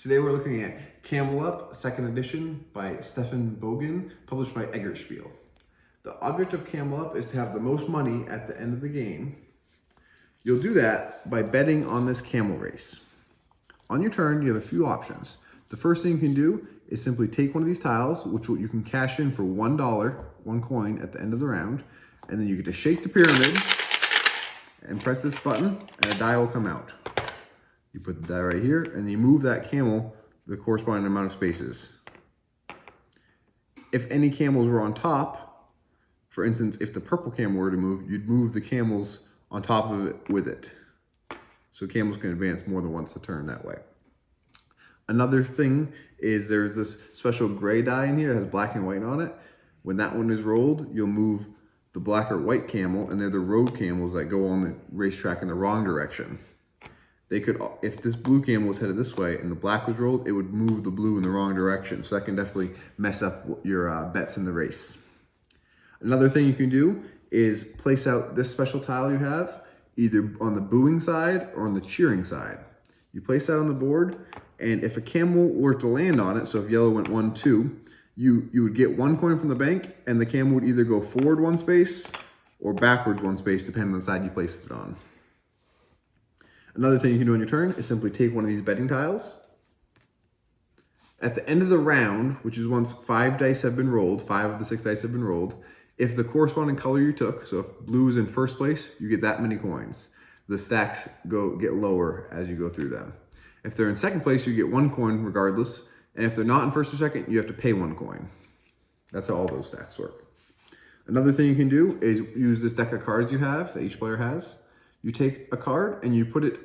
Today we're looking at Camel Up, 2nd edition by Stefan Bogen, published by Eggertspiele. The object of Camel Up is to have the most money at the end of the game. You'll do that by betting on this camel race. On your turn, you have a few options. The first thing you can do is simply take one of these tiles, which you can cash in for $1, one coin at the end of the round, and then you get to shake the pyramid and press this button, and a die will come out. You put the die right here, and you move that camel the corresponding amount of spaces. If any camels were on top, for instance, if the purple camel were to move, you'd move the camels on top of it with it. So camels can advance more than once a turn that way. Another thing is there's this special gray die in here that has black and white on it. When that one is rolled, you'll move the black or white camel, and they're the road camels that go on the racetrack in the wrong direction. They could, if this blue camel was headed this way and the black was rolled, it would move the blue in the wrong direction. So that can definitely mess up your bets in the race. Another thing you can do is place out this special tile you have, either on the booing side or on the cheering side. You place that on the board, and if a camel were to land on it, so if yellow went 1, 2, you would get 1 coin from the bank, and the camel would either go forward 1 space or backwards 1 space, depending on the side you placed it on. Another thing you can do on your turn is simply take one of these betting tiles. At the end of the round, which is once 5 dice have been rolled, 5 of the 6 dice have been rolled, if the corresponding color you took, so if blue is in first place, you get that many coins. The stacks get lower as you go through them. If they're in second place, you get 1 coin regardless, and if they're not in first or second, you have to pay 1 coin. That's how all those stacks work. Another thing you can do is use this deck of cards you have, that each player has. You take a card and you put it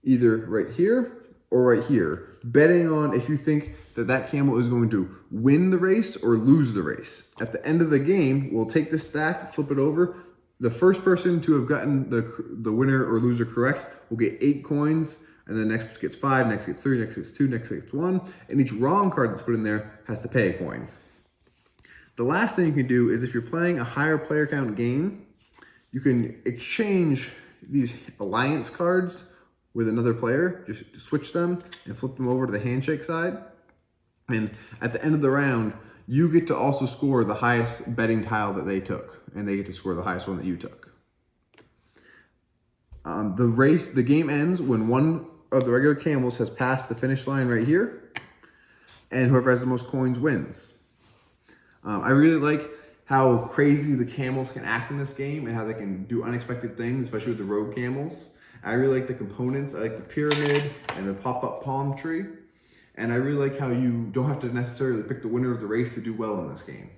either right here or right here, betting on if you think that that camel is going to win the race or lose the race. At the end of the game, we'll take this stack, flip it over. The first person to have gotten the winner or loser correct will get 8 coins, and then next gets 5, next gets 3, next gets 2, next gets 1, and each wrong card that's put in there has to pay a coin. The last thing you can do is if you're playing a higher player count game, you can exchange these alliance cards with another player, just switch them and flip them over to the handshake side. And at the end of the round, you get to also score the highest betting tile that they took, and they get to score the highest one that you took. The game ends when one of the regular camels has passed the finish line right here, and whoever has the most coins wins. I really like how crazy the camels can act in this game and how they can do unexpected things, especially with the road camels. I really like the components. I like the pyramid and the pop-up palm tree. And I really like how you don't have to necessarily pick the winner of the race to do well in this game.